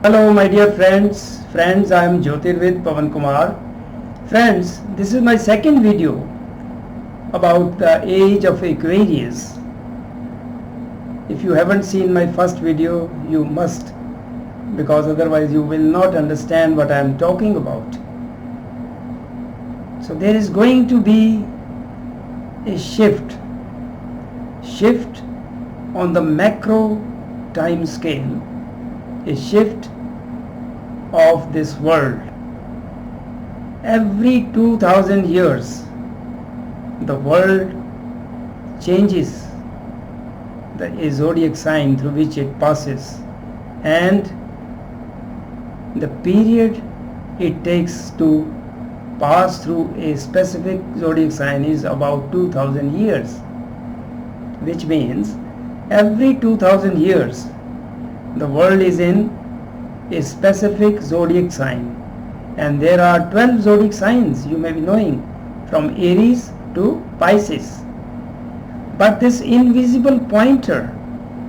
Hello my dear friends, I am Jyotirvid Pavan Kumar. Friends, this is my second video about the age of Aquarius. If you haven't seen my first video, you must, because otherwise you will not understand what I am talking about. So there is going to be a shift on the macro time scale, a shift of this world. Every 2000 years the world changes the zodiac sign through which it passes, and the period it takes to pass through a specific zodiac sign is about 2000 years, which means every 2000 years the world is in a specific zodiac sign, and there are 12 zodiac signs you may be knowing, from Aries to Pisces. But this invisible pointer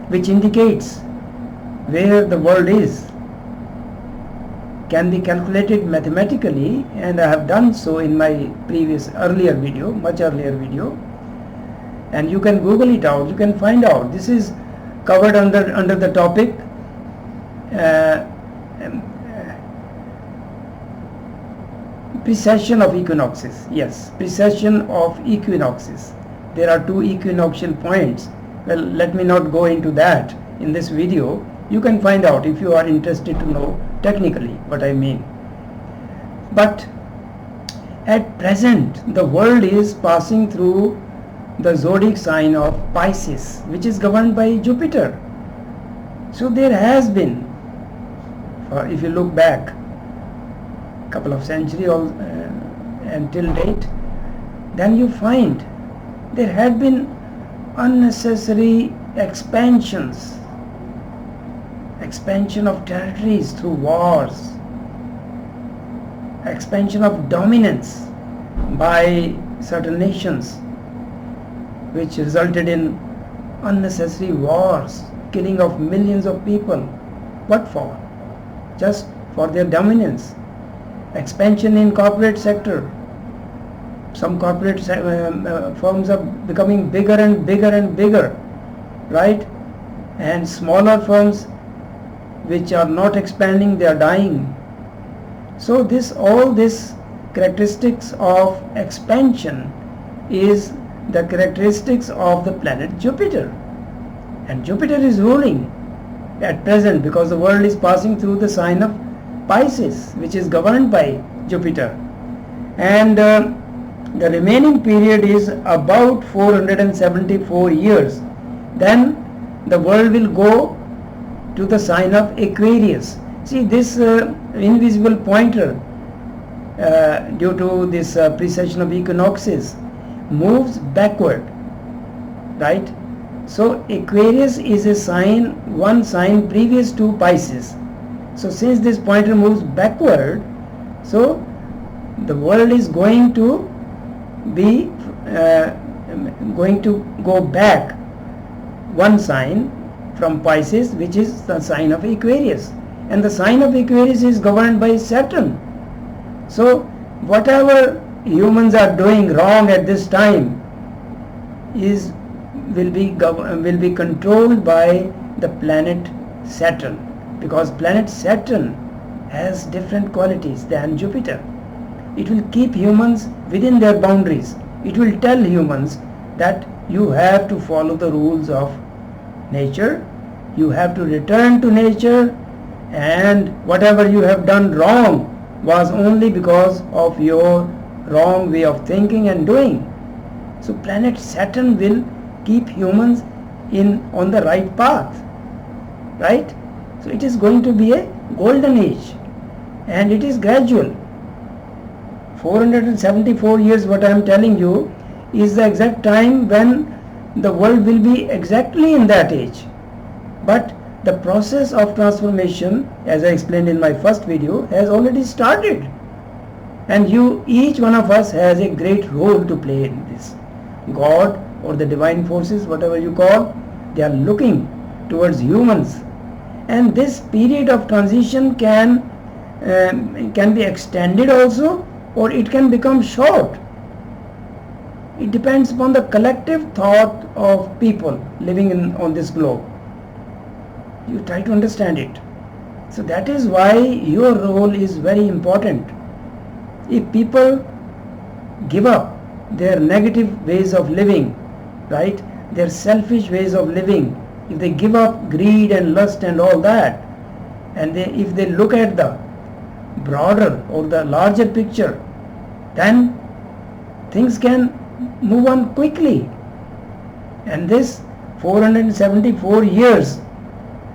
which indicates where the world is can be calculated mathematically, and I have done so in my much earlier video, and you can Google it out, you can find out. This is covered under the topic precession of equinoxes. Yes, precession of equinoxes. There are two equinoctial points. Well, let me not go into that in this video. You can find out if you are interested to know technically what I mean. But at present the world is passing through the zodiac sign of Pisces, which is governed by Jupiter. So there has been, if you look back a couple of centuries until date, then you find there had been unnecessary expansion of territories through wars, expansion of dominance by certain nations, which resulted in unnecessary wars, killing of millions of people. What for? Just for their dominance. Expansion in corporate sector. Some corporate firms are becoming bigger and bigger, right? And smaller firms which are not expanding, they are dying. So all this characteristics of expansion is the characteristics of the planet Jupiter, and Jupiter is ruling at present because the world is passing through the sign of Pisces, which is governed by Jupiter, and the remaining period is about 474 years. Then the world will go to the sign of Aquarius. See, this invisible pointer due to this precession of equinoxes moves backward, right? So Aquarius is a sign, one sign previous to Pisces. So since this pointer moves backward, so the world is going to be go back one sign from Pisces, which is the sign of Aquarius, and the sign of Aquarius is governed by Saturn. So whatever humans are doing wrong at this time will be controlled by the planet Saturn, because planet Saturn has different qualities than Jupiter. It will keep humans within their boundaries. It will tell humans that you have to follow the rules of nature, you have to return to nature, and whatever you have done wrong was only because of your wrong way of thinking and doing. So planet Saturn will keep humans on the right path, right? So it is going to be a golden age, and it is gradual. 474 years, what I am telling you, is the exact time when the world will be exactly in that age. But the process of transformation, as I explained in my first video, has already started, and each one of us has a great role to play in this. God or the divine forces, whatever you call, they are looking towards humans and this period of transition can be extended also, or it can become short. It depends upon the collective thought of people living on this globe. You try to understand it. So that is why your role is very important. If people give up their negative ways of living, right, their selfish ways of living, if they give up greed and lust and all that, and if they look at the broader or the larger picture, then things can move on quickly. And this 474 years,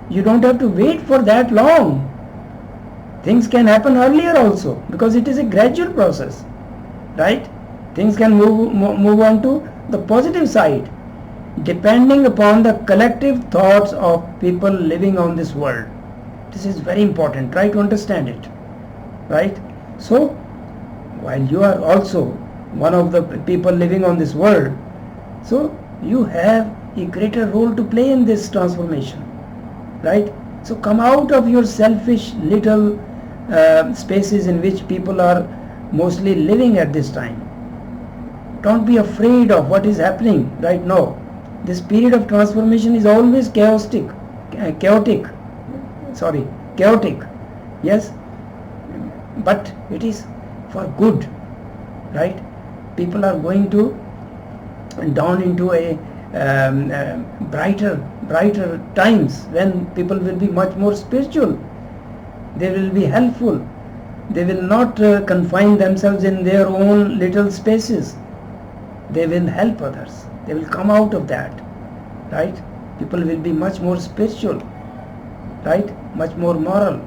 you don't have to wait for that long. Things can happen earlier also, because it is a gradual process, right? Things can move on to the positive side, depending upon the collective thoughts of people living on this world. This is very important. Try to understand it, right? So while you are also one of the people living on this world, so you have a greater role to play in this transformation, right? So come out of your selfish little spaces in which people are mostly living at this time. Don't be afraid of what is happening right now. This period of transformation is always chaotic, yes, but it is for good, right? People are going to dawn into a brighter times when people will be much more spiritual. They will be helpful. They will not confine themselves in their own little spaces. They will help others. They will come out of that, right? People will be much more spiritual, right? Much more moral,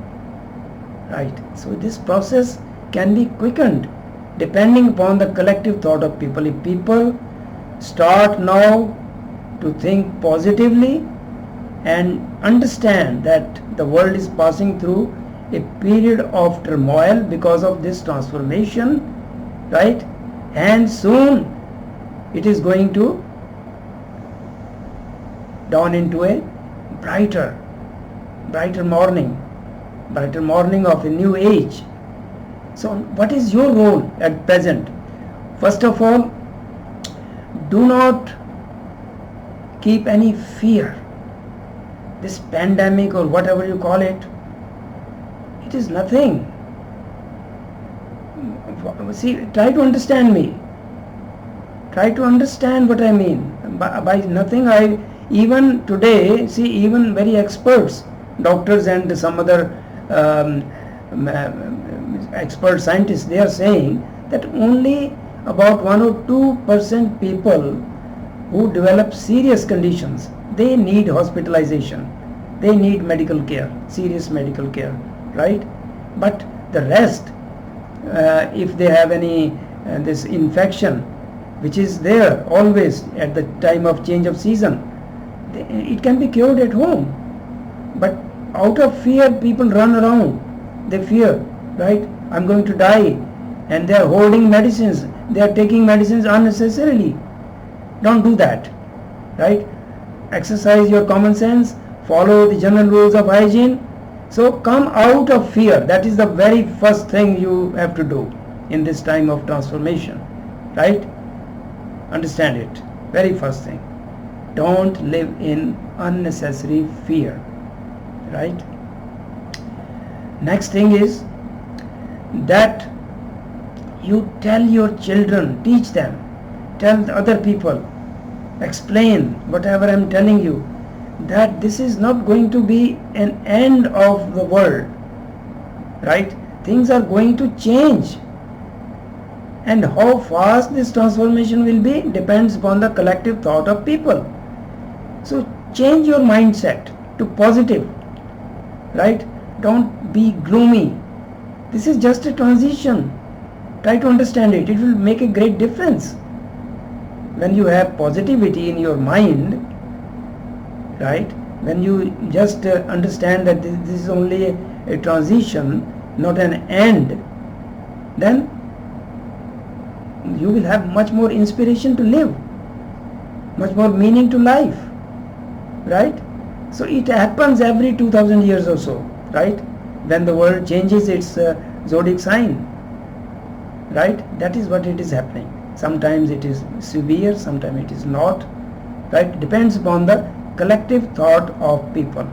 right? So this process can be quickened depending upon the collective thought of people. If people start now to think positively and understand that the world is passing through a period of turmoil because of this transformation, right? And soon it is going to dawn into a brighter morning of a new age. So what is your role at present? First of all, do not keep any fear. This pandemic or whatever you call it, it is nothing. See, try to understand me. Try to understand what I mean. By nothing, even today, see, even very experts, doctors and some other expert scientists, they are saying that only about 1 or 2% people who develop serious conditions, they need hospitalization, they need medical care, serious medical care, right? But the rest, if they have any this infection, which is there always at the time of change of season, it can be cured at home. But out of fear, people run around. They fear, right? I'm going to die, and they are hoarding medicines. They are taking medicines unnecessarily. Don't do that, right? Exercise your common sense. Follow the general rules of hygiene. So come out of fear. That is the very first thing you have to do in this time of transformation, right? Understand it. Very first thing. Don't live in unnecessary fear, right? Next thing is that you tell your children, teach them, tell the other people, explain whatever I'm telling you, that this is not going to be an end of the world, right? Things are going to change, and how fast this transformation will be depends upon the collective thought of people. So change your mindset to positive, right? Don't be gloomy. This is just a transition. Try to understand it. It will make a great difference. When you have positivity in your mind, right? When you just understand that this is only a transition, not an end, then you will have much more inspiration to live, much more meaning to life, right? So it happens every 2000 years or so, right? When the world changes its zodiac sign, right? That is what it is happening. Sometimes it is severe, sometimes it is not, right? Depends upon the collective thought of people.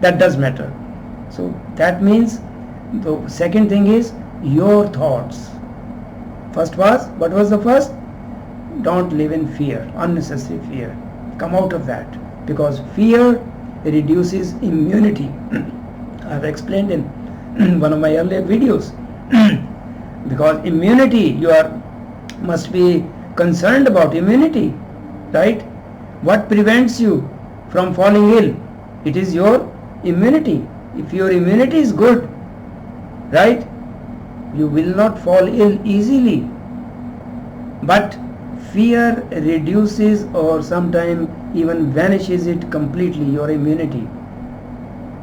That does matter. So that means the second thing is your thoughts. First was, what was the first? Don't live in fear, unnecessary fear. Come out of that, because fear reduces immunity. I have explained in one of my earlier videos. Because immunity, must be concerned about immunity, right? What prevents you from falling ill? It is your immunity. If your immunity is good, right, you will not fall ill easily. But fear reduces or sometimes even vanishes it completely, your immunity.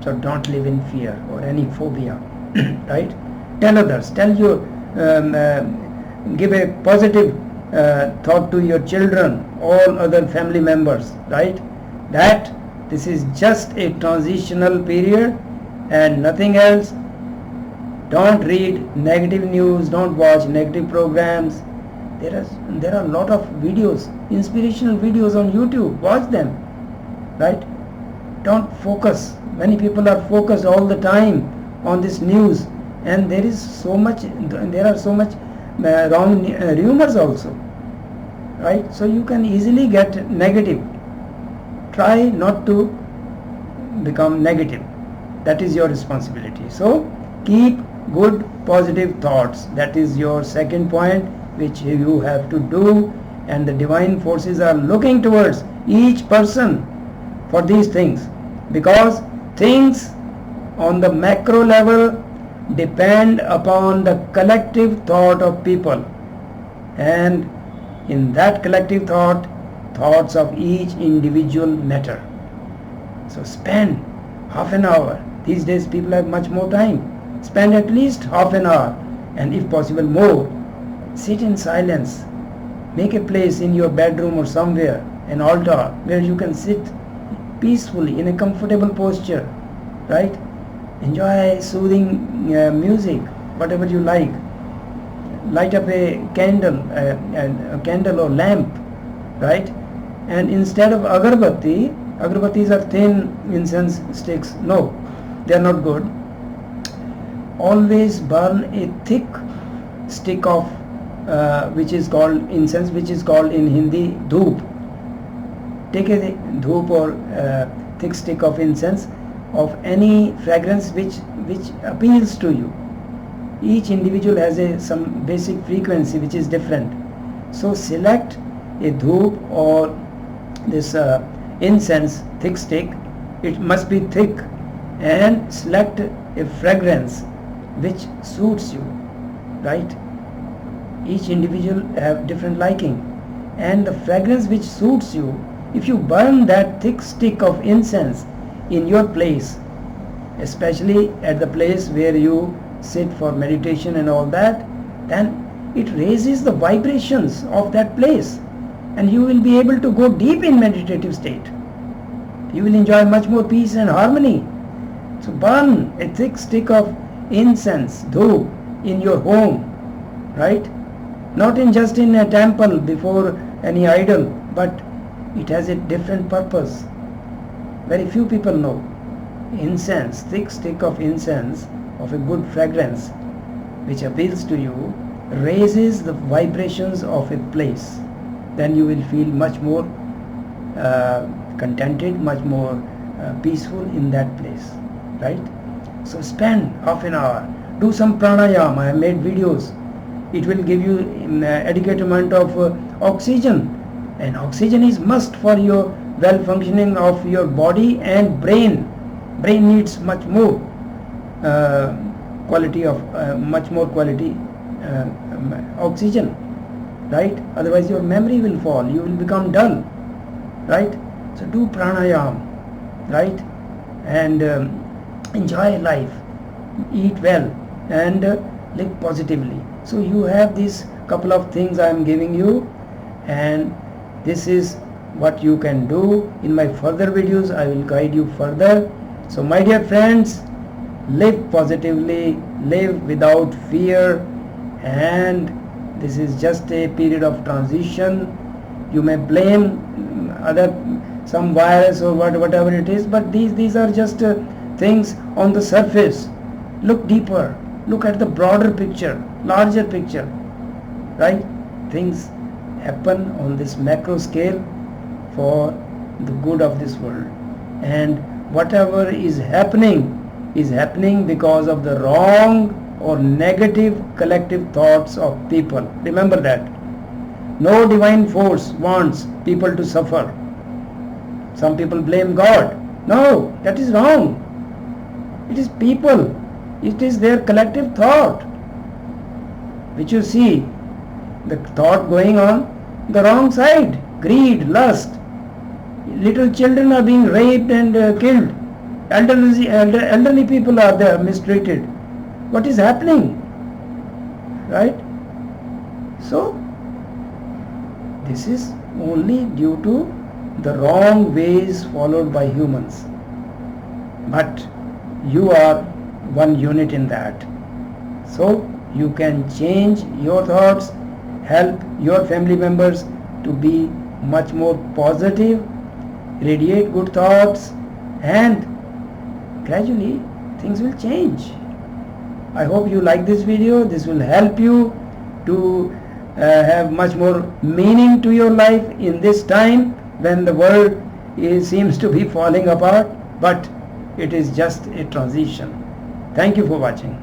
So don't live in fear or any phobia, right? Tell others, give a positive thought to your children, all other family members, right? That this is just a transitional period and nothing else. Don't read negative news, don't watch negative programs. There are a lot of videos, inspirational videos on YouTube. Watch them, right? Don't focus. Many people are focused all the time on this news, and there are so much wrong rumors also, right? So you can easily get negative. Try not to become negative. That is your responsibility. So keep good positive thoughts. That is your second point, which you have to do, and the divine forces are looking towards each person for these things, because things on the macro level depend upon the collective thought of people, and in that collective thoughts of each individual matter. So spend half an hour. These days people have much more time. Spend at least half an hour, and if possible more. Sit in silence. Make a place in your bedroom or somewhere, an altar where you can sit peacefully in a comfortable posture, right? Enjoy soothing music, whatever you like. Light up a candle or lamp, right? And instead of agarbattis are thin incense sticks. No, they are not good. Always burn a thick stick of which is called incense, which is called in Hindi dhoop. Take a dhoop or thick stick of incense of any fragrance which appeals to you. Each individual has some basic frequency which is different. So select a dhoop or this incense thick stick. It must be thick, and select a fragrance which suits you, right? Each individual have different liking, and the fragrance which suits you, if you burn that thick stick of incense in your place, especially at the place where you sit for meditation and all that, then it raises the vibrations of that place, and you will be able to go deep in meditative state. You will enjoy much more peace and harmony. So burn a thick stick of incense, dhoop, in your home, right? Not just in a temple before any idol, but it has a different purpose. Very few people know. Incense, thick stick of incense of a good fragrance which appeals to you, raises the vibrations of a place. Then you will feel much more contented, much more peaceful in that place, right? So spend half an hour, do some pranayama. I have made videos. It will give you adequate amount of oxygen, and oxygen is must for your well functioning of your body and brain. Brain needs much more quality oxygen, right? Otherwise your memory will fall, you will become dull, right? So do pranayam, right? And enjoy life, eat well, and live positively. So you have these couple of things I am giving you, and this is what you can do. In my further videos I will guide you further. So my dear friends, live positively, live without fear, and this is just a period of transition. You may blame some virus or whatever it is, but these are just things on the surface. Look deeper, look at the broader picture, larger picture, right? Things happen on this macro scale for the good of this world, and whatever is happening because of the wrong or negative collective thoughts of people. Remember that. No divine force wants people to suffer. Some people blame God. No, that is wrong. It is people. It is their collective thought, which you see, the thought going on the wrong side. Greed, lust. Little children are being raped and killed. Elderly people are there mistreated. What is happening? Right? So, this is only due to the wrong ways followed by humans. But you are one unit in that. So, you can change your thoughts, help your family members to be much more positive, radiate good thoughts, and gradually things will change. I hope you like this video. This will help you to have much more meaning to your life in this time when the world seems to be falling apart, but it is just a transition. Thank you for watching.